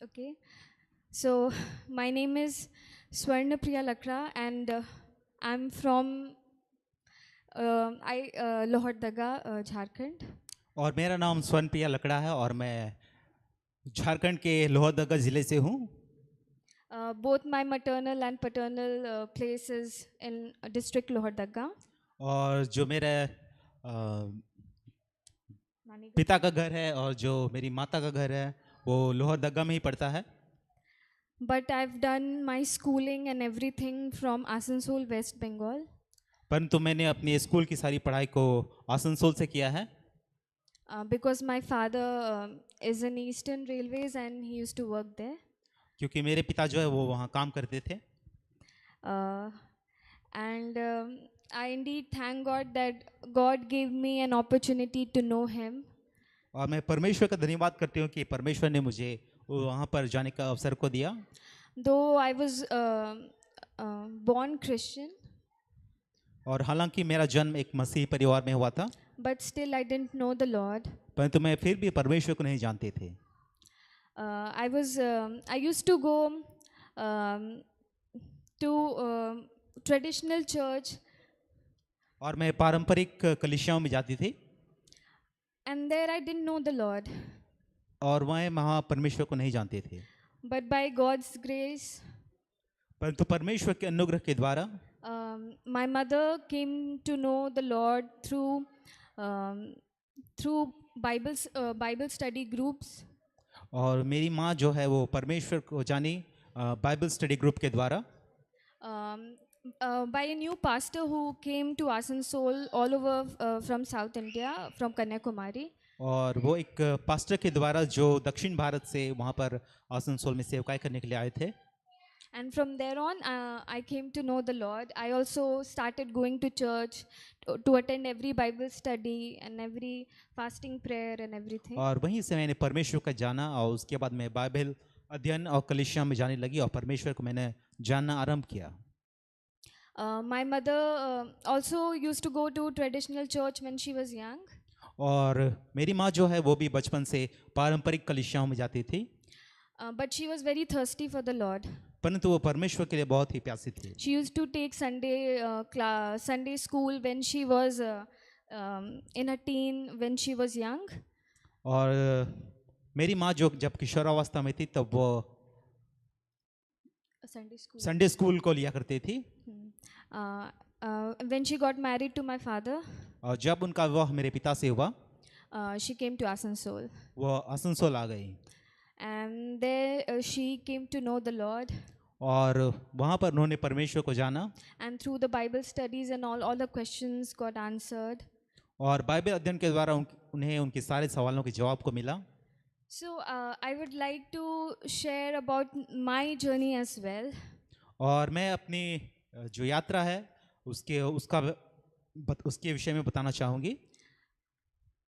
Okay, so my name is Swarna Priya Lakra, and I'm from Lohardaga, Jharkhand. और मेरा नाम स्वर्ण प्रिया लकड़ा है और मैं झारखंड के लोहरदगा ज़िले से हूँ। Both my maternal and paternal places in district Lohardaga. और जो मेरे पिता का घर है और जो मेरी माता का घर है वो लोहरदगा में ही पड़ता है। But I've done my schooling and everything from Asansol, West Bengal. परंतु मैंने अपनी स्कूल की सारी पढ़ाई को आसनसोल से किया है Because my father is in Eastern Railways and he used to work there. क्योंकि मेरे पिता जो है वो वहाँ काम करते थे। Uh, and I indeed thank God that God gave me an opportunity to know Him. और मैं परमेश्वर का धन्यवाद करती हूँ कि परमेश्वर ने मुझे वहाँ पर जाने का अवसर को दिया। Though I was born Christian, और हालांकि मेरा जन्म एक मसीही परिवार में हुआ था, but still I didn't know the Lord. परंतु मैं फिर भी परमेश्वर को नहीं जानते थे। I used to go um, to traditional church, और मैं पारंपरिक कलीसियाओं में जाती थी and there I didn't know the Lord. और वह वहाँ परमेश्वर को नहीं जानते थे, But by God's grace, परंतु परमेश्वर के अनुग्रह के द्वारा my mother came to know the Lord um, through Bible study groups. और मेरी माँ जो है वो परमेश्वर को जानी बाइबल स्टडी ग्रुप के द्वारा By a new pastor who came to Asansol all over from South India, from Kanyakumari. और वो एक पास्टर के द्वारा जो दक्षिण भारत से वहाँ पर आसनसोल में सेवकाई करने के लिए आए थे। And from there on, I came to know the Lord. I also started going to church to attend every Bible study and every fasting prayer and everything. और वहीं से मैंने परमेश्वर का जाना और उसके बाद मैं बाइबल अध्ययन और कलीसिया में जाने लगी और परमेश्वर को मैंने जानना आरंभ किया। My mother also used to go to traditional church when she was young. और मेरी माँ जो है वो भी बचपन से पारंपरिक कलीसियाओं में जाती थी, But she was very thirsty for the Lord. परंतु वो परमेश्वर के लिए बहुत ही प्यासी थी। She used to take Sunday school when she was in a teen, when she was young. और मेरी माँ जो जब किशोरावस्था में थी तब वो संडे स्कूल को लिया करती थी। When she got married to my father, और जब उनका विवाह मेरे पिता से हुआ, she came to Asansol. वो आसनसोल आ गई And there she came to know the Lord. और वहाँ पर उन्होंने परमेश्वर को जाना And through the Bible studies and all the questions got answered. और बाइबल अध्ययन के द्वारा उन्हें उनके सारे सवालों के जवाब को मिला। So I would like to share about my journey as well. और मैं अपनी जो यात्रा है उसके विषय में बताना चाहूँगी।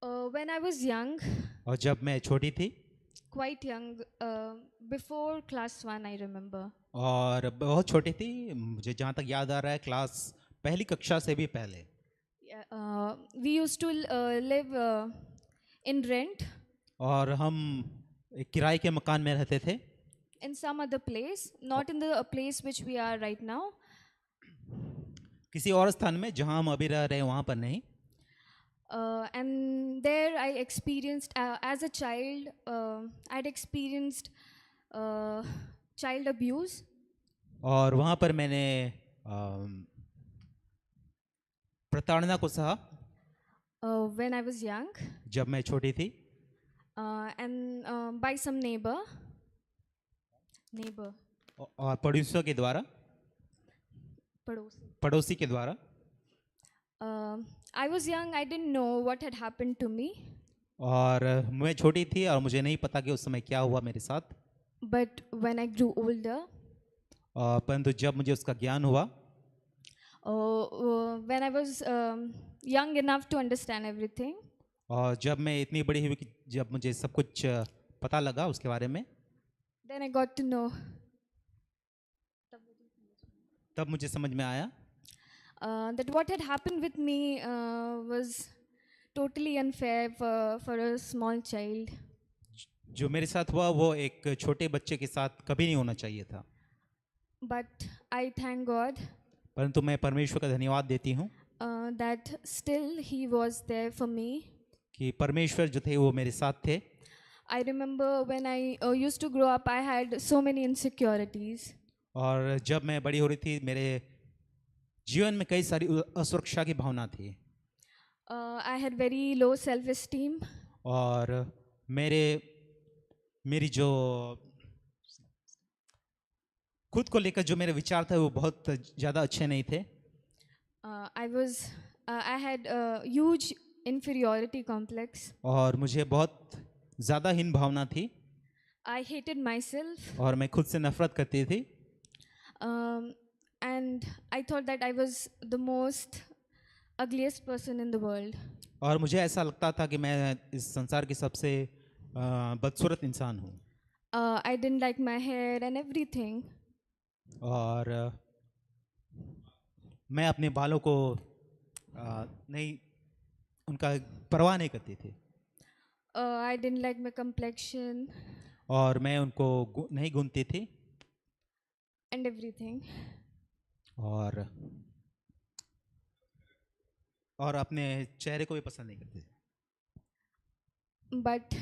When I was young, और जब मैं छोटी थी, quite young, before class 1 I remember. और बहुत छोटी थी, मुझे जहाँ तक याद आ रहा है क्लास पहली कक्षा से भी पहले। We used to live in rent. और हम एक किराए के मकान में रहते थे। In some other place, not in the place which we are right now. किसी और स्थान में जहाँ हम अभी रह रहे हैं वहाँ पर नहीं। And there I experienced, as a child, I'd experienced child abuse. और वहाँ पर मैंने प्रताड़ना को सहा when I was young. जब मैं छोटी थी। And by some neighbor. और पड़ोसियों के द्वारा, पड़ोसी के द्वारा। I was young, I didn't know what had happened to me. और मैं छोटी थी और मुझे नहीं पता कि उस समय क्या हुआ मेरे साथ। But when I grew older, परंतु जब मुझे उसका ज्ञान हुआ, when I was young enough to understand everything, और जब मैं इतनी बड़ी हुई कि जब मुझे सब कुछ पता लगा उसके बारे में, then I got to know. तब मुझे समझ में आया that what had happened with me was totally unfair for a small child. जो मेरे साथ हुआ वो एक छोटे बच्चे के साथ कभी नहीं होना चाहिए था, but I thank God परंतु मैं परमेश्वर का धन्यवाद देती हूँ that still He was there for me. कि परमेश्वर जो थे वो मेरे साथ थे। I remember when I used to grow up, I had so many insecurities. और जब मैं बड़ी हो रही थी मेरे जीवन में कई सारी असुरक्षा की भावना थी I had very low self-esteem. और मेरी जो खुद को लेकर जो मेरे विचार थे वो बहुत ज़्यादा अच्छे नहीं थे I had a huge inferiority complex. और मुझे बहुत ज़्यादा हीन भावना थी I hated myself, और मैं खुद से नफरत करती थी and I thought that I was the most ugliest person in the world. और मुझे ऐसा लगता था कि मैं इस संसार की सबसे बदसूरत इंसान हूँ I didn't like my hair and everything. और मैं अपने बालों को नहीं उनका परवाह नहीं करती थी I didn't like my complexion और मैं उनको नहीं गूंथती थी and everything. और अपने चेहरे को भी पसंद नहीं करती थी But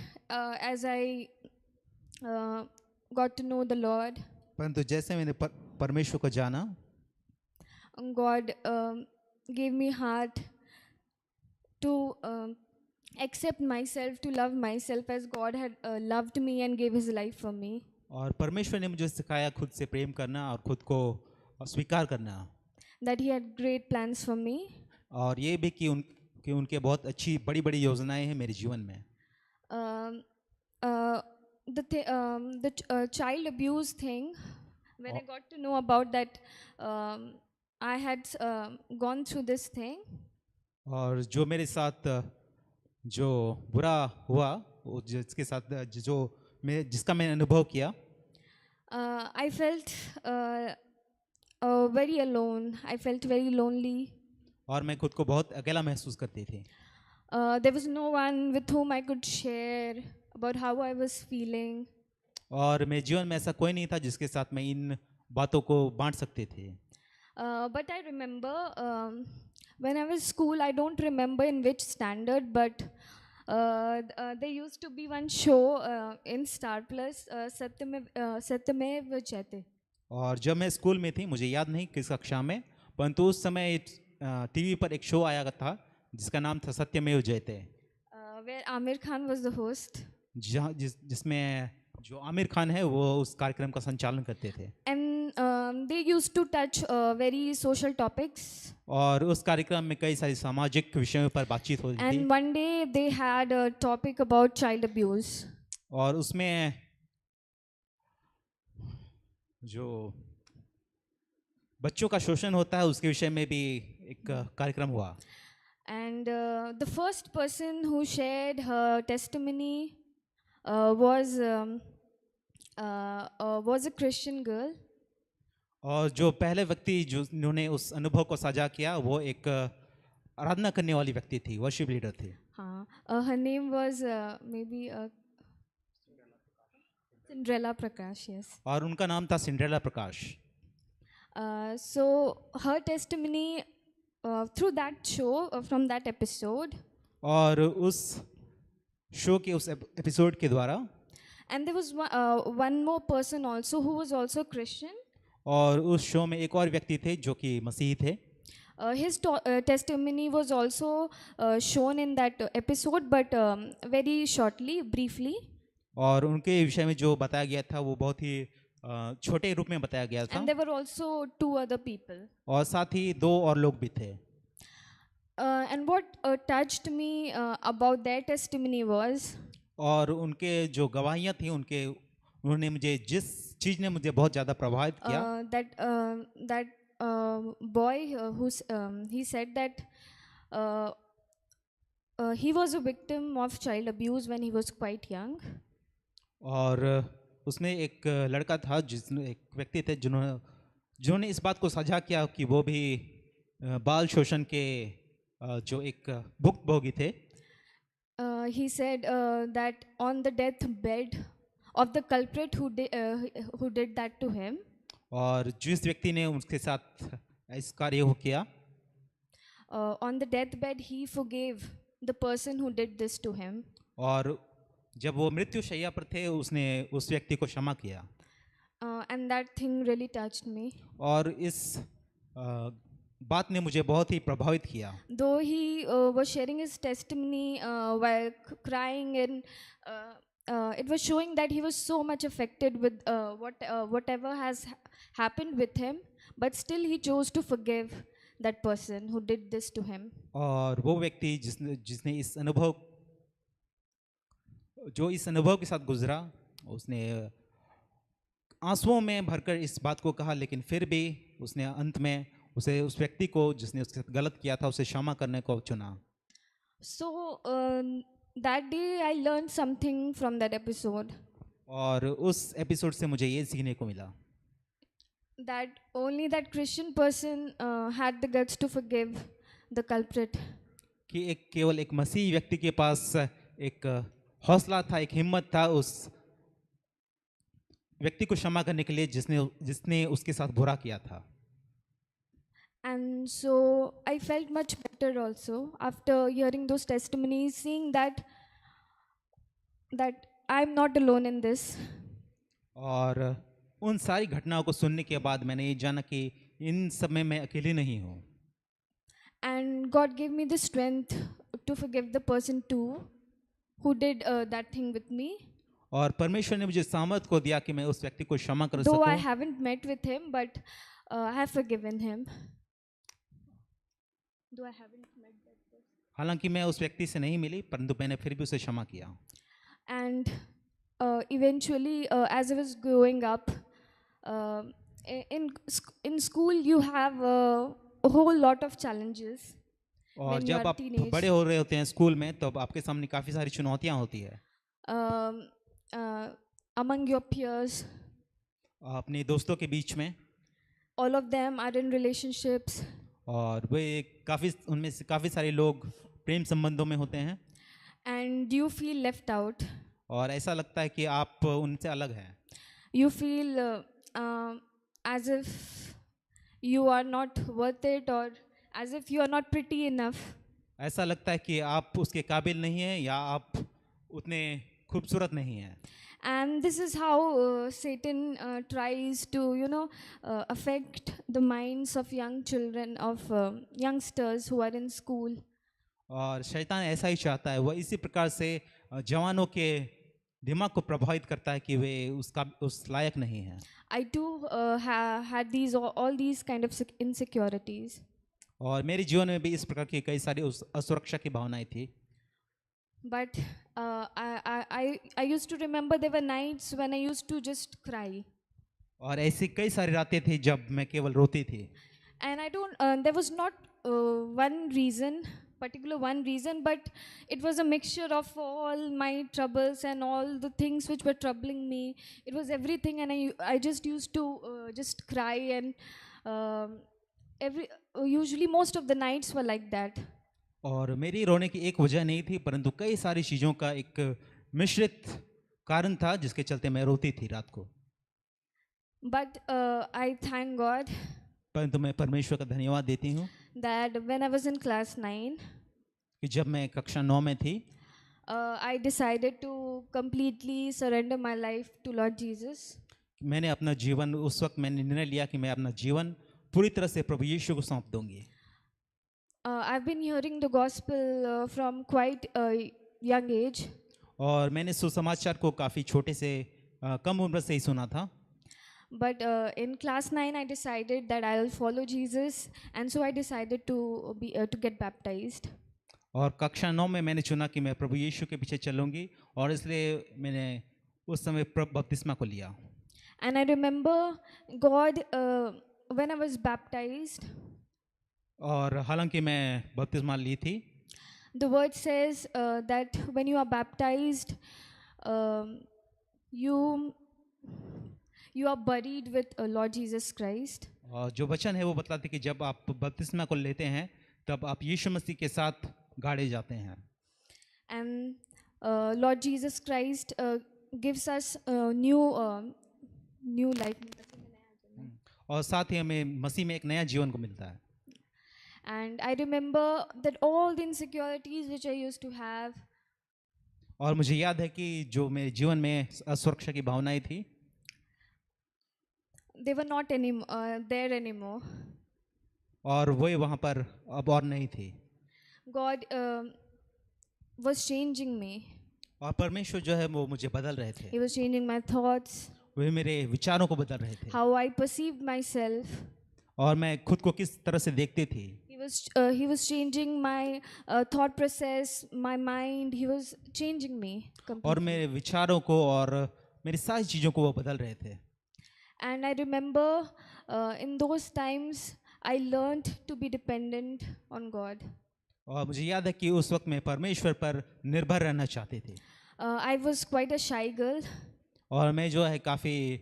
as I got to know the Lord, परंतु जैसे मैंने परमेश्वर को जाना God gave me heart to accept myself, to love myself as God had loved me and gave His life for me. और परमेश्वर ने मुझे सिखाया खुद से प्रेम करना और खुद को स्वीकार करना That He had great plans for me. और ये भी कि उनके बहुत अच्छी बड़ी बड़ी योजनाएं हैं मेरे जीवन में The child abuse thing, when I got to know about that, I had gone through this thing. और जो मेरे साथ जो बुरा हुआ वो जिसके साथ जिसका मैंने अनुभव किया I felt very alone. I felt very lonely. और मैं खुद को बहुत अकेला महसूस करती थी There was no one with whom I could share about how I was feeling. और मेरे जीवन में ऐसा कोई नहीं था जिसके साथ मैं इन बातों को बांट सकते थे But I remember when I was school, I don't remember in which standard, but there used to be one show in Star Plus, Satyamev Jayate. और जब मैं स्कूल में थी मुझे याद नहीं किस कक्षा में परंतु उस समय टीवी पर एक शो आया था जिसका नाम था सत्यमेव जयते Where Amir Khan was the host. जिसमें जो आमिर खान है वो उस कार्यक्रम का संचालन करते थे And they used to touch very social topics. और उस कार्यक्रम में कई सारी सामाजिक विषयों पर बातचीत होती थी And one day they had a topic about child abuse. और उसमें जो बच्चों का शोषण होता है उसके विषय में भी एक कार्यक्रम हुआ And the first person who shared her testimony was a Christian girl. और जो पहले व्यक्ति जिन्होंने उस अनुभव को साझा किया वो एक आराधना करने वाली व्यक्ति थी वर्शिप लीडर थी हाँ her name was maybe Cinderella Prakash, yes. और उनका नाम था Cinderella Prakash So her testimony through that show, from that episode. और उस शो के उस एपिसोड के द्वारा And there was one more person also who was also Christian. और उस शो में एक और व्यक्ति थे जो कि मसीही थे His testimony was also shown in that episode, but very shortly, briefly. और उनके विषय में जो बताया गया था वो बहुत ही छोटे रूप में बताया गया था And there were also two other people. और साथ ही दो और लोग भी थे And what touched me about their testimony was और उनके जो गवाहियाँ थी उन्होंने मुझे जिस चीज़ ने मुझे बहुत ज़्यादा प्रभावित किया that boy he said that he was a victim of child abuse when he was quite young. और उसमें एक लड़का था एक व्यक्ति थे जिन्होंने इस बात को साझा किया कि वो भी बाल शोषण के जो एक भुक्तभोगी थे he said that on the deathbed of the culprit who did that to him, और जिस व्यक्ति ने उसके साथ इस कार्य को किया, on the deathbed he forgave the person who did this to him. और जब वो मृत्यु शैया पर थे उसने उस व्यक्ति को क्षमा किया। And that thing really touched me. और इस बात ने मुझे बहुत ही प्रभावित किया। Though he was sharing his testimony while crying, and it was showing that he was so much affected with whatever has happened with him, but still he chose to forgive that person who did this to him. और वो व्यक्ति जिसने इस अनुभव के साथ गुजरा, उसने आंसुओं में भरकर इस बात को कहा, लेकिन फिर भी उसने अंत में उस व्यक्ति को जिसने उसके साथ गलत किया था उसे क्षमा करने को चुना। So that day I learned something from that episode, और उस एपिसोड से मुझे ये सीखने को मिला that only that Christian person had the guts to forgive the culprit. कि केवल एक मसीही व्यक्ति के पास एक हौसला था, एक हिम्मत था उस व्यक्ति को क्षमा करने के लिए जिसने उसके साथ बुरा किया था। And so I felt much better also after hearing those testimonies, seeing that I'm not alone in this. और उन सारी घटनाओं को सुनने के बाद मैंने ये जाना कि इन सब में मैं अकेली नहीं हूँ। And God gave me the strength to forgive the person too who did that thing with me. और परमेश्वर ने मुझे सामर्थ को दिया कि मैं उस व्यक्ति को क्षमा कर Though I सकूं। haven't met with him, but I have forgiven him. Though I haven't met that person. हालांकि मैं उस व्यक्ति से नहीं मिली, परंतु मैंने फिर भी उसे क्षमा किया। And eventually, as I was growing up, in school you have a whole lot of challenges. और When you जब are आप teenage. बड़े हो रहे होते हैं स्कूल में, तब आपके सामने काफ़ी सारी चुनौतियां होती है। Among your peers, अपने दोस्तों के बीच में, all of them are in relationships, और उनमें से काफ़ी सारे लोग प्रेम संबंधों में होते हैं, and you feel left out. और ऐसा लगता है कि आप उनसे अलग हैं। You feel as if you are not worth it, or as if you are not pretty enough. ऐसा लगता है कि आप उसके काबिल नहीं हैं या आप उतने खूबसूरत नहीं हैं। And this is how Satan tries to, affect the minds of young children, of youngsters who are in school. और शैतान ऐसा ही चाहता है, वह इसी प्रकार से जवानों के दिमाग को प्रभावित करता है कि वे उस लायक नहीं हैं। I too had all these kind of insecurities. और मेरे जीवन में भी इस प्रकार की कई सारी असुरक्षा की भावनाएं थी। But I used to remember there were nights when I used to just cry. और ऐसी कई सारी रातें थी जब मैं केवल रोती थी। And there was not particular one reason, but it was a mixture of all my troubles and all the things which were troubling me. It was everything, and I just used to just cry, and usually most of the nights were like that. और मेरी रोने की एक वजह नहीं थी, परंतु कई सारी चीज़ों का एक मिश्रित कारण था जिसके चलते मैं रोती थी रात को। But I thank God परंतु मैं परमेश्वर का धन्यवाद देती हूँ that when I was in class 9, कि जब मैं कक्षा 9 में थी, I decided to completely surrender my life to Lord Jesus. मैंने अपना जीवन, उस वक्त मैंने निर्णय लिया कि मैं अपना जीवन पूरी तरह से प्रभु यीशु को सौंप दूंगी। I've been hearing the gospel from quite a young age. और मैंने सुसमाचार को काफ़ी छोटे से कम उम्र से ही सुना था। But in class 9, I decided that I'll follow Jesus, and so I decided to get baptized. और कक्षा 9 में मैंने चुना कि मैं प्रभु यीशु के पीछे चलूंगी, और इसलिए मैंने उस समय बपतिस्मा को लिया। And I remember God when I was baptized. और हालांकि मैं बपतिस्मा ली थी, The word says that when you are baptized, you are buried with Lord Jesus Christ. और जो वचन है वो बतलाते कि जब आप बपतिस्मा को लेते हैं तब आप यीशु मसीह के साथ गाड़े जाते हैं। and Lord Jesus Christ gives us new life. और साथ ही हमें मसीह में एक नया जीवन को मिलता है। And I remember that all the insecurities which I used to have, और मुझे याद है कि जो मेरे जीवन में असुरक्षा की भावनाएं थी, they were not there anymore. और वो वहाँ पर अब और नहीं थी। God was changing me. और परमेश्वर जो है वो मुझे बदल रहे थे, He was changing my thoughts, वे मेरे विचारों को बदल रहे थे, how I perceived myself. और मैं खुद को किस तरह से देखती थी। He was changing my thought process, my mind. He was changing me और completely. मेरे विचारों को और मेरी सारी चीज़ों को वो बदल रहे थे। And I remember in those times I learned to be dependent on God. और मुझे याद है कि उस वक्त मैं परमेश्वर पर निर्भर रहना चाहती थी। I was quite a shy girl. और मैं जो है काफ़ी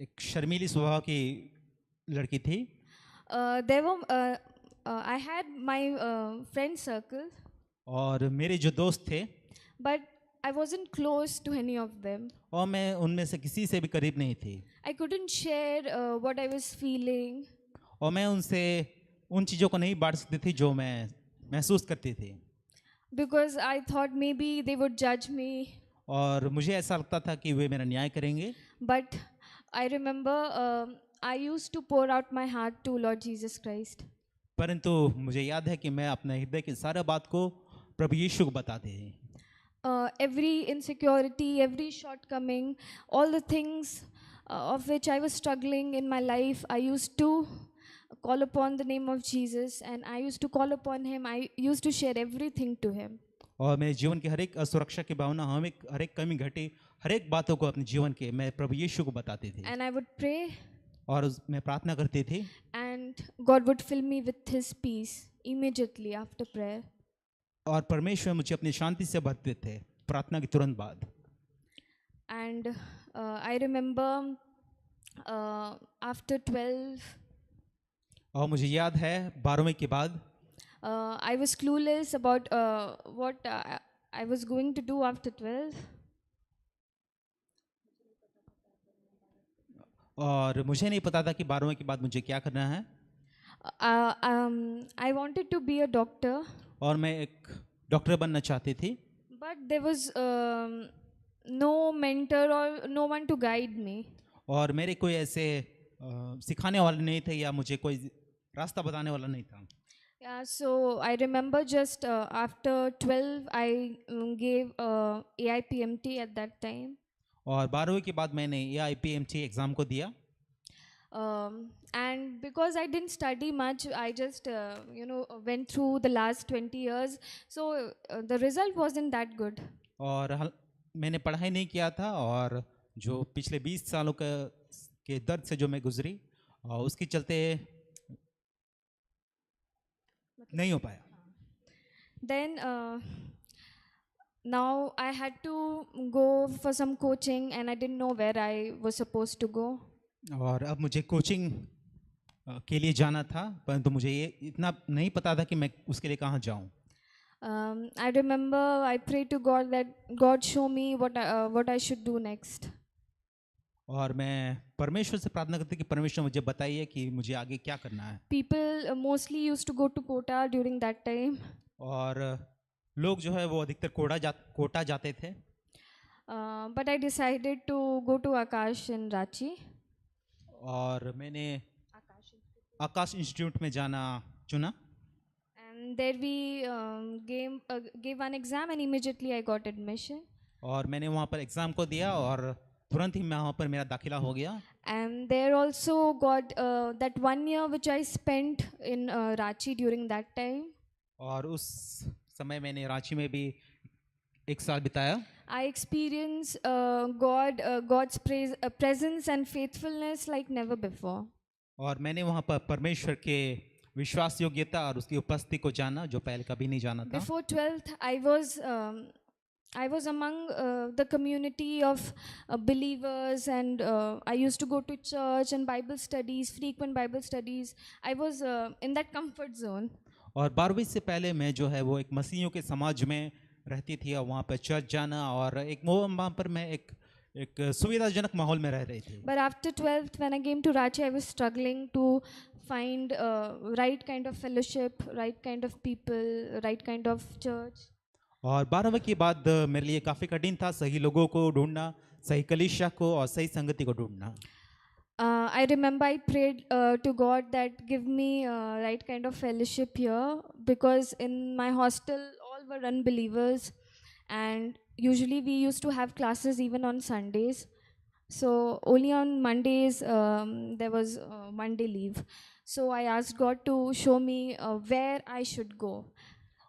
एक शर्मीली स्वभाव की लड़की थी। I had my friend circle, और मेरे जो दोस्त थे, but I wasn't close to any of them. और मैं उनमें से किसी से भी करीब नहीं थी, I couldn't share what I was feeling. और मैं उनसे उन चीज़ों को नहीं बांट सकती थी जो मैं महसूस करती थी। Because I thought maybe they would judge me. और मुझे ऐसा लगता था कि वे मेरा न्याय करेंगे। But I remember I used to pour out my heart to Lord Jesus Christ. परंतु मुझे याद है कि मैं अपने हृदय की सारा बात को प्रभु यीशु को बताते हैं। Every insecurity, every shortcoming, all the things of which I was struggling in my life, I used to call upon the name of Jesus, and I used to call upon Him. I used to share everything to Him. और मेरे जीवन की हर एक असुरक्षा की भावना, हर एक कमी घटी, हर एक बातों को अपने जीवन के मैं प्रभु यीशु को बताती थी। And I would pray, और मैं प्रार्थना करती थी, and God would fill me with His peace immediately after prayer. और परमेश्वर मुझे अपनी शांति से भरते थे प्रार्थना के तुरंत बाद। And I remember after 12, और मुझे याद है 12वीं के बाद I was clueless about what I was going to do after 12. और मुझे नहीं पता था कि 12वीं के बाद मुझे क्या करना है। I wanted to be a doctor, और मैं एक डॉक्टर बनना चाहती थी, but there was no mentor or no one to guide me. और मेरे कोई ऐसे सिखाने वाले नहीं थे या मुझे कोई रास्ता बताने वाला नहीं था। Yeah, so I remember just after 12 I gave AIPMT at that time. और 12वीं के बाद मैंने AIPMT एग्ज़ाम को दिया। And because I didn't study much, I just went through the last 20 years. So the result wasn't that good. और मैंने पढ़ाई नहीं किया था, और जो पिछले 20 सालों के दर्द से जो मैं गुजरी, और उसके चलते नहीं हो पाया। Then now I had to go for some coaching, and I didn't know where I was supposed to go. और अब मुझे कोचिंग के लिए जाना था, परंतु मुझे ये इतना नहीं पता था कि मैं उसके लिए कहाँ जाऊँ। I remember I prayed to God that God show me what I should do next. और मैं परमेश्वर से प्रार्थना करती कि परमेश्वर मुझे बताइए कि मुझे आगे क्या करना है। People mostly used to go to Kota during that time. और लोग जो है वो अधिकतर कोटा जाते थे, But I decided to go to Akash in Ranchi. और मैंने आकाश इंस्टीट्यूट में जाना चुना। And there we gave one exam, and immediately I got admission. और मैंने वहाँ पर एग्ज़ाम को दिया, और तुरंत ही मैं वहाँ पर मेरा दाखिला हो गया। And there also got that 1 year which I spent in Ranchi during that time. और उस समय मैंने रांची में भी 1 साल बिताया। I experienced God's presence and faithfulness like never before. और मैंने वहाँ पर परमेश्वर के विश्वास योग्यता और उसकी उपस्थिति को जाना, जो पहले कभी नहीं जाना था। Before 12th, I was among the community of believers, and I used to go to church and Bible studies, frequent Bible studies. I was in that comfort zone. और 12वीं से पहले मैं जो है वो एक मसीहियों के समाज में रहती थी और वहाँ पर चर्च जाना और एक वो वहाँ पर मैं एक सुविधाजनक माहौल में रह रही थी। But after 12th, when I came to Ranchi, I was struggling to find right kind of fellowship, right kind of people, right kind of church. और 12वीं के बाद मेरे लिए काफ़ी कठिन था सही लोगों को ढूंढना, सही कलीसिया को और सही संगति को ढूंढना। I remember I prayed to God that give me right kind of fellowship here, because in my hostel all were unbelievers, and usually we used to have classes even on Sundays. So only on Mondays there was one day leave. So I asked God to show me where I should go.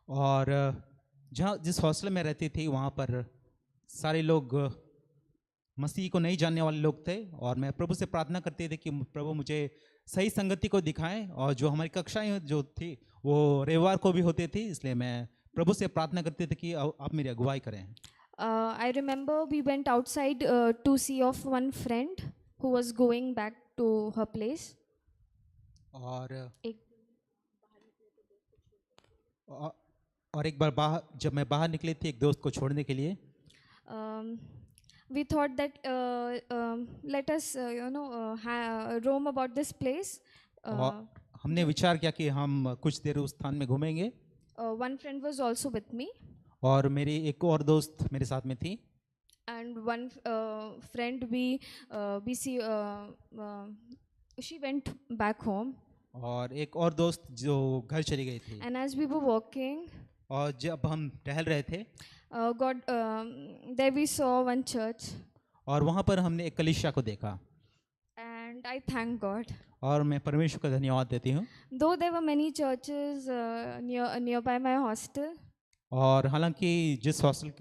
और जहाँ जिस hostel में रहती थी वहाँ पर सारे लोग मसीह को नहीं जानने वाले लोग थे और मैं प्रभु से प्रार्थना करते थे कि प्रभु मुझे सही संगति को दिखाएं। और जो हमारी कक्षाएं जो थी वो रविवार को भी होती थी, इसलिए मैं प्रभु से प्रार्थना करते थे कि आप मेरी अगुवाई करें। I remember we went outside to see of one friend who was going back to her place. और एक और एक बार जब मैं बाहर निकली थी एक दोस्त को छोड़ने के लिए, we thought that let us roam about this place. और हमने विचार किया कि हम कुछ देर उस स्थान में घूमेंगे। One friend was also with me, और मेरी एक और दोस्त मेरे साथ में थी and one friend we see she went back home. और एक और दोस्त जो घर चली गई थी। And as we were walking, और जब हम टहल रहे थे there we saw one church, और वहाँ पर हमने एक कलीसिया को देखा and I thank God. और मैं परमेश्वर का धन्यवाद देती हूँ। Though there were many churches nearby my hostel, और हालांकि जिस हॉस्टल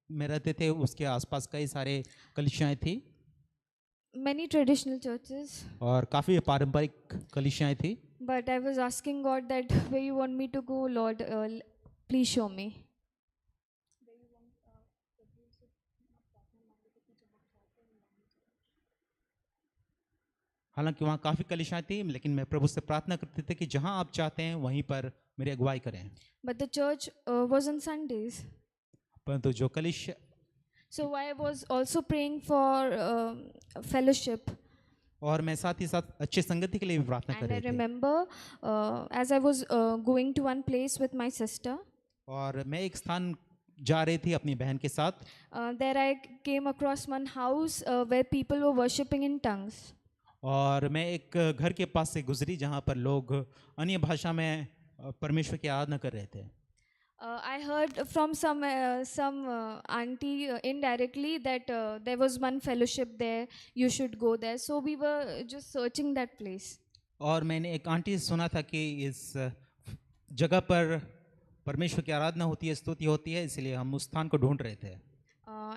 में रहते थे उसके आसपास कई सारे कलीसियाएं थी many traditional churches, और काफ़ी पारंपरिक कलीसियाएं थी, but I was asking God that where you want me to go, Lord, please show me. हालांकि वहाँ काफ़ी कलीसियाएं थी लेकिन मैं प्रभु से प्रार्थना करते थे कि जहाँ आप चाहते हैं वहीं पर मेरी अगुवाई करें। But the church was on Sundays, परंतु जो कलीसिया, so I was also praying for fellowship. और मैं साथ ही साथ अच्छी संगति के लिए भी प्रार्थना कर And I रहे थे। remember as I was going to one place with my sister, और मैं एक स्थान जा रही थी अपनी बहन के साथ there I came across one house where people were worshipping in tongues. और मैं एक घर के पास से गुजरी जहाँ पर लोग अन्य भाषा में परमेश्वर की आराधना कर रहे थे। I heard from some auntie indirectly that there was one fellowship there, you should go there. So we were just searching that place. और मैंने एक आंटी से सुना था कि इस जगह पर परमेश्वर की आराधना होती है, स्तुति होती है, इसलिए हम उस स्थान को ढूंढ रहे थे।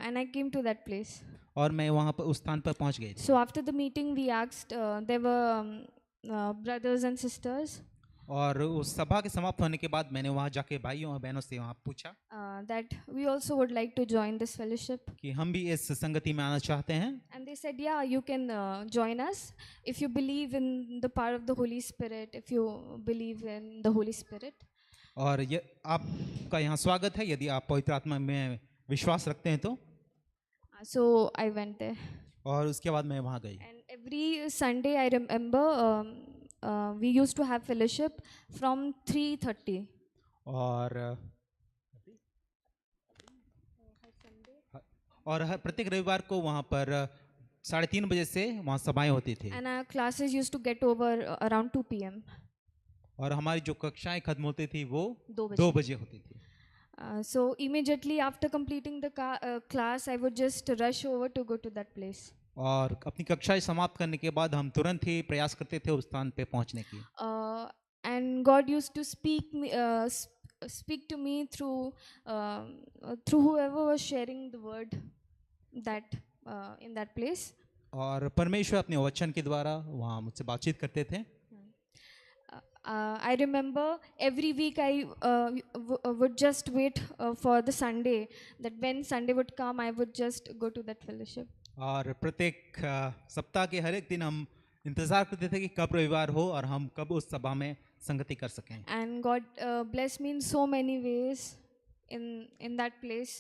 And I came to that place. और मैं वहाँ पर उस स्थान पर पहुँच गई थी। So after the meeting, we asked, there were brothers and sisters, और उस सभा के समाप्त होने के बाद मैंने वहाँ जाके भाइयों और बहनों से वहाँ पूछा that we also would like to join this fellowship. कि हम भी इस संगति में आना चाहते हैं। And they said, yeah, you can join us if you believe in the power of the Holy Spirit, if you believe in the Holy Spirit. और ये आपका यहाँ स्वागत है यदि आप पवित्र आत्मा में विश्वास रखते हैं तो। So I went there. और उसके बाद मैं वहाँ गई And every Sunday, I remember we used to have fellowship from 3:30. और हर प्रत्येक रविवार को वहाँ पर 3:30 बजे से वहाँ सभाएं होती थी। And our classes used to get over around 2 p.m. और हमारी जो कक्षाएं खत्म होती थी वो 2 2 बजे होती थी। So immediately after completing the class, I would just rush over to go to that place. और अपनी कक्षाएं समाप्त करने के बाद हम तुरंत ही प्रयास करते थे उस स्थान पे पहुंचने की। And God used to speak to me through whoever was sharing the word that in that place. और परमेश्वर अपने वचन के द्वारा वहाँ मुझसे बातचीत करते थे। I remember every week I would just wait for the Sunday, that when Sunday would come, I would just go to that fellowship. और प्रत्येक सप्ताह के हर एक दिन हम इंतजार करते थे कि कब रविवार हो और हम कब उस सभा में संगति कर सकें। And God blessed me in so many ways in that place.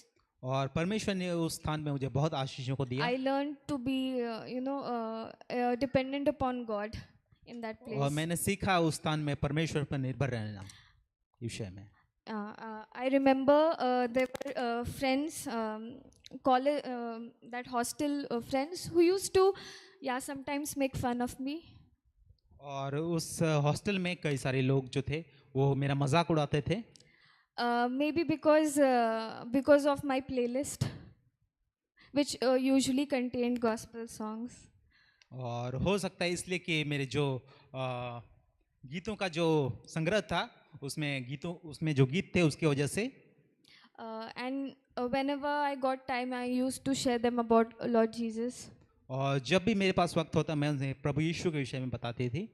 और परमेश्वर ने उस स्थान में मुझे बहुत आशीषों को दिया I learned to be, dependent upon God in that place. और मैंने सीखा उस स्थान में परमेश्वर पर निर्भर रहना विषय में। I remember there were friends, college, that hostel friends who used to, sometimes make fun of me. और उस हॉस्टल में कई सारे लोग जो थे वो मेरा मजाक उड़ाते थे Maybe because of my playlist, which usually contained gospel songs. और हो सकता है इसलिए कि मेरे जो गीतों का जो संग्रह था उसमें जो गीत थे उसकी वजह से And whenever I got time, I used to share them about Lord Jesus. और जब भी मेरे पास वक्त होता मैं उन्हें प्रभु यीशु के विषय में बताती थी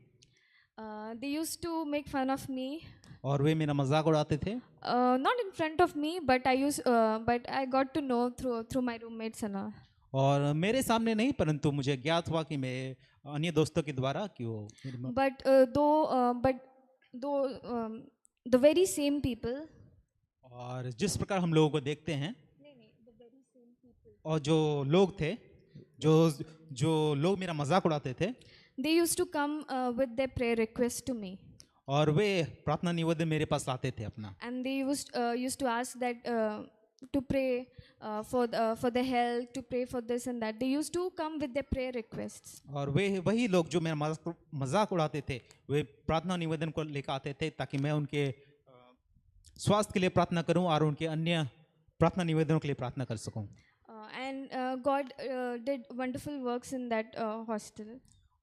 They used to make fun of me, और वे मेरा मजाक उड़ाते थे not in front of me, but I got to know through my roommates and all. और मेरे सामने नहीं परंतु मुझे ज्ञात हुआ कि मैं अन्य दोस्तों के द्वारा कि वो But though the very same people, और जिस प्रकार हम लोगों को देखते हैं और जो लोग थे जो लोग मेरा मजाक उड़ाते थे they used to come with their prayer request to me, और वे प्रार्थना निवेदन मेरे पास लाते थे अपना and they used to ask that to pray for the health, to pray for this and that. They used to come with their prayer requests. और वे वही लोग जो मेरा मजाक उड़ाते थे वे प्रार्थना निवेदन को लेकर आते थे ताकि मैं उनके स्वास्थ्य के लिए प्रार्थना करूं और उनके अन्य प्रार्थना निवेदनों के लिए प्रार्थना कर सकूं And God did wonderful works in that hostel.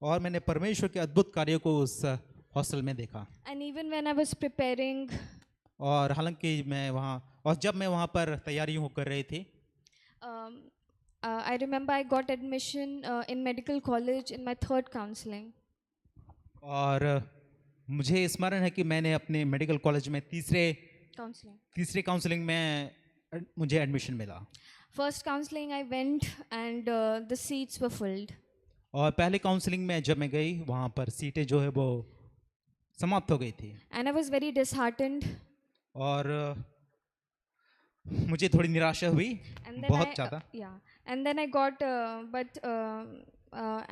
और मैंने परमेश्वर के अद्भुत कार्यों को उस हॉस्टल में देखा And even when I was preparing, और हालांकि मैं वहाँ और जब मैं वहाँ पर तैयारियों कर रही थी I remember I got admission in medical college in my third counseling. और मुझे स्मरण है कि मैंने अपने मेडिकल कॉलेज में तीसरे काउंसलिंग में मुझे एडमिशन मिला First counseling I went and the seats were filled. और पहले काउंसलिंग में जब मैं गई वहाँ पर सीटें जो है वो समाप्त हो गई थी And I was very disheartened. और मुझे थोड़ी निराशा हुई And then बहुत ज़्यादा and then I got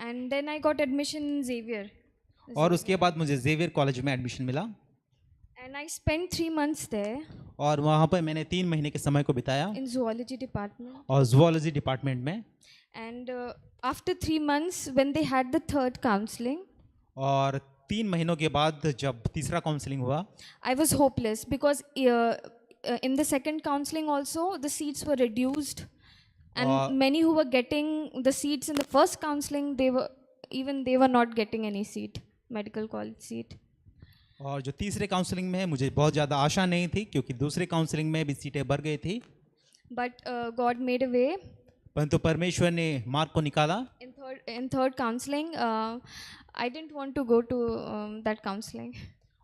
and then I got admission in Xavier. और उसके बाद मुझे जेवियर कॉलेज में एडमिशन मिला And I spent 3 months there और वहाँ पर मैंने 3 महीने के समय को बिताया in zoology department. और जूलॉजी डिपार्टमेंट में And after 3 months, when they had the third counseling, और 3 महीनों के बाद jab तीसरा काउंसलिंग हुआ I was hopeless because in the second counseling also the seats were reduced, and many who were getting the seats in the first counseling, they were not getting any seat, medical college seat. और जो तीसरे counselling में है मुझे बहुत ज़्यादा आशा नहीं थी क्योंकि दूसरे काउंसलिंग में भी सीटें भर गई थी But God made a way. परंतु परमेश्वर ने मार्ग को निकाला In third counseling, I didn't want to go to that counseling.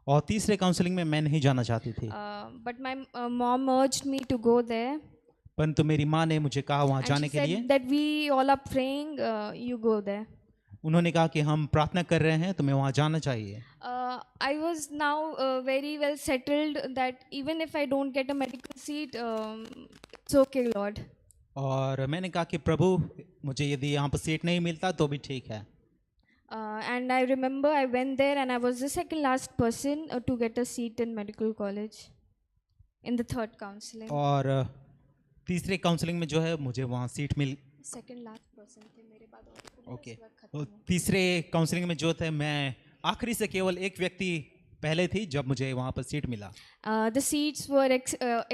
और तीसरे काउंसलिंग में मैं नहीं जाना चाहती थी But my mom urged me to go there. परंतु मेरी माँ ने मुझे कहा वहाँ And जाने she के लिए said that we all are praying, you go there. उन्होंने कहा कि हम प्रार्थना कर रहे हैं तुम्हें वहाँ जाना चाहिए I was now very well settled that even if I don't get a medical seat, it's okay, Lord. और मैंने कहा कि प्रभु मुझे यदि यहाँ पर सीट नहीं मिलता तो भी ठीक है And I remember I went there and I was the second last person to get a seat in medical college in the third counseling. और तीसरे काउंसलिंग में जो है मुझे वहाँ सीट मिल Second last person थे मेरे बाद और ओके तो तीसरे काउंसलिंग में जो थे मैं आखिरी से केवल एक व्यक्ति पहले थी जब मुझे वहाँ पर सीट मिला The seats were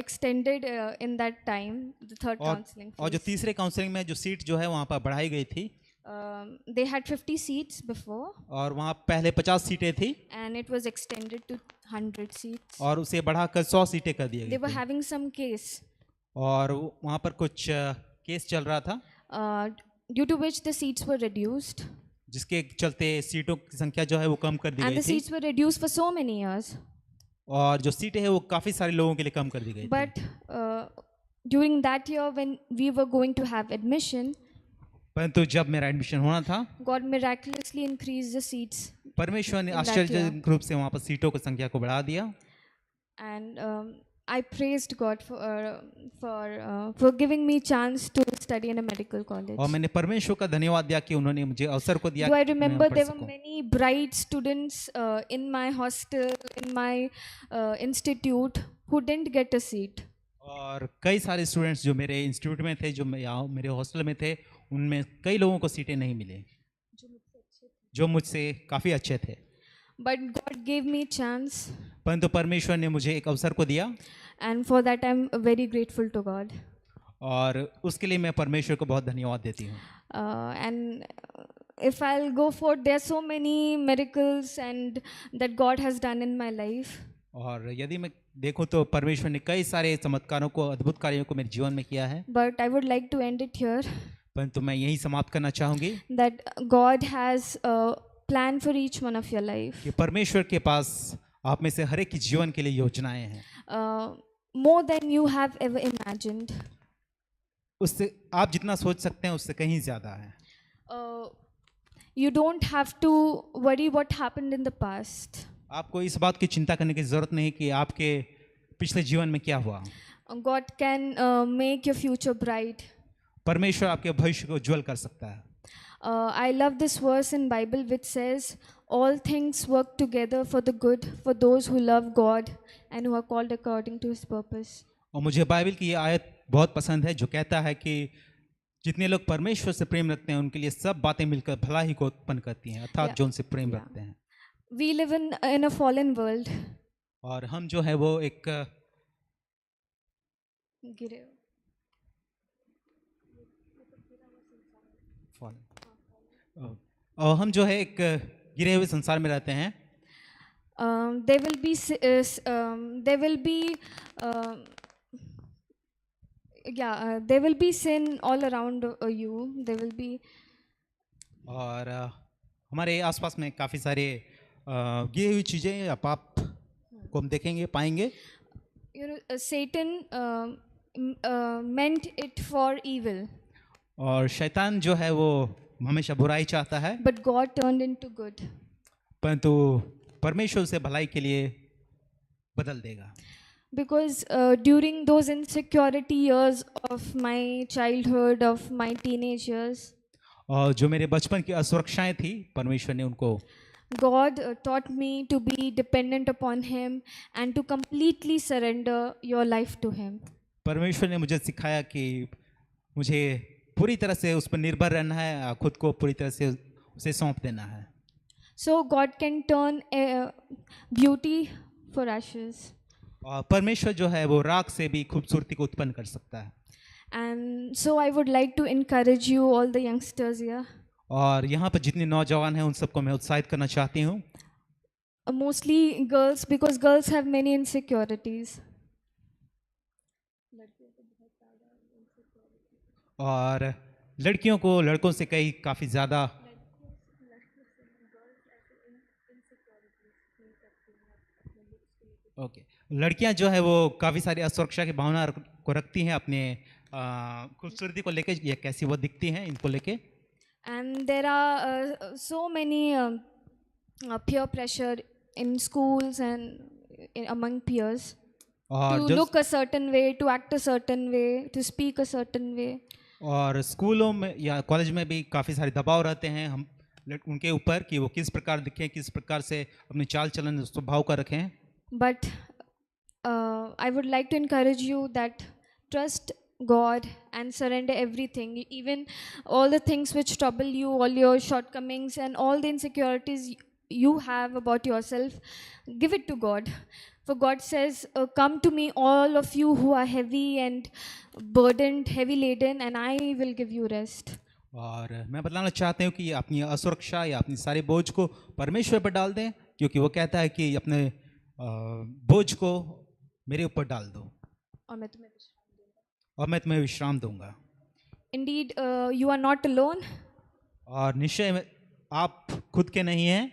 extended in that time, the third counseling और जो phase. तीसरे काउंसलिंग में जो सीट जो है वहाँ पर बढ़ाई गई थी They had 50 seats before और वहाँ पहले 50 सीटें थी and it was extended to 100 seats. और उसे बढ़ाकर 100 सीटें कर दी They गई were थी having some case और वहाँ पर कुछ केस चल रहा था due to which the seats were reduced, जिसके चलते सीटों की संख्या जो है वो कम कर दी and गई the थी seats were reduced for so many years. और जो सीटें हैं वो काफ़ी सारे लोगों के लिए कम कर दी गई थी But during that year when we were going to have admission, परंतु जब मेरा एडमिशन होना था God miraculously increased the seats, परमेश्वर ने In that आश्चर्यजनक रूप से वहाँ पर सीटों की संख्या को बढ़ा दिया and I praised God for giving me chance to study in a medical college. और मैंने परमेश्वर का धन्यवाद दिया कि उन्होंने मुझे अवसर को दिया Do I कि मैं remember पढ़ there were सकूं। many bright students in my hostel, in my institute, who didn't get a seat. और कई सारे स्टूडेंट्स जो मेरे इंस्टीट्यूट में थे, जो यहाँ मेरे हॉस्टल में थे, उनमें कई लोगों को सीटें नहीं मिली जो मुझसे काफ़ी अच्छे थे। But God gave me chance, परंतु परमेश्वर ने मुझे एक अवसर को दिया and for that I'm very grateful to God. और उसके लिए मैं परमेश्वर को बहुत धन्यवाद देती हूँ। And if I'll go forth, there are so many miracles and that God has done in my life. और यदि मैं देखूं तो परमेश्वर ने कई सारे चमत्कारों को, अद्भुत कार्यों को मेरे जीवन में किया है, But I would like to end it here, परंतु मैं यही समाप्त करना चाहूँगी that God has a plan for each one of your life. कि परमेश्वर के पास आप में से हर एक की जीवन के लिए योजनाएं हैं, More than you have ever imagined. उससे आप जितना सोच सकते हैं उससे कहीं ज़्यादा है। You don't have to worry what happened in the past. आपको इस बात की चिंता करने की ज़रूरत नहीं कि आपके पिछले जीवन में क्या हुआ। God can make your future bright. परमेश्वर आपके भविष्य को उज्जवल कर सकता है। I love this verse in Bible which says, all things work together for the good for those who love God and who are called according to His purpose. और मुझे Bible की ये आयत बहुत पसंद है जो कहता है कि जितने लोग परमेश्वर से प्रेम रखते हैं उनके लिए सब बातें मिलकर भलाई को उत्पन्न करती हैं, अर्थात जो उनसे प्रेम रखते हैं। We live in a fallen world. और हम जो है वो एक और हम जो है एक गिरे हुए संसार में रहते हैं। There will be there will be sin all around you. There will be और हमारे आसपास में काफ़ी सारे गिरी हुई चीज़ें या पाप को हम देखेंगे, पाएंगे। Satan meant it for evil. और शैतान जो है वो हमेशा बुराई चाहता है, But God turned into good. परंतु परमेश्वर उसे भलाई के लिए बदल देगा। Because during those insecurity years of my childhood, of my teenage years, और जो मेरे बचपन की असुरक्षाएं थी, परमेश्वर ने उनको God taught me to be dependent upon Him and to completely surrender your life to Him. परमेश्वर ने मुझे सिखाया कि मुझे पूरी तरह से उस पर निर्भर रहना है, खुद को पूरी तरह से उसे सौंप देना है। So God can turn beauty for ashes. और परमेश्वर जो है वो राख से भी खूबसूरती को उत्पन्न कर सकता है। And so I would like to encourage you, all the youngsters here. और यहाँ पर जितने नौजवान हैं उन सबको मैं उत्साहित करना चाहती हूँ। Mostly girls, because girls have many insecurities. और लड़कियों को लड़कों से कई काफ़ी ज़्यादा लड़कियां जो है वो काफ़ी सारी असुरक्षा की भावना को रखती हैं अपने खूबसूरती को लेके, या कैसी वो दिखती हैं इनको लेके। And there are so many peer pressure in schools and among peers to look a certain way, to act a certain way, to speak a certain way. और स्कूलों में या कॉलेज में भी काफ़ी सारे दबाव रहते हैं हम उनके ऊपर कि वो किस प्रकार दिखें, किस प्रकार से अपने चाल चलन स्वभाव का रखें। But I would like to encourage you that trust God and surrender everything, even all the things which trouble you, all your shortcomings and all the insecurities you have about yourself, give it to God. For God says, come to me all of you who are heavy and burdened, heavy laden, and I will give you rest. और मैं बताना चाहता हूँ कि अपनी असुरक्षा या अपनी सारे बोझ को परमेश्वर पर डाल दें, क्योंकि वो कहता है कि अपने बोझ को मेरे ऊपर डाल दो और मैं तुम्हें विश्राम दूंगा। Indeed, you are not alone. और निश्चय में आप खुद के नहीं हैं।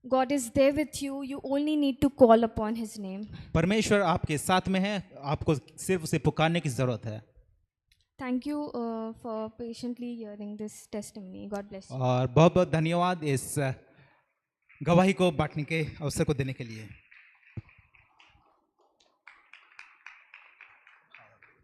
God is there with you. You only need to call upon His name. परमेश्वर आपके साथ में है, आपको सिर्फ उसे पुकारने की जरूरत है। Thank you for patiently hearing this testimony. God bless you. और बहुत बहुत धन्यवाद इस गवाही को बांटने के अवसर को देने के लिए।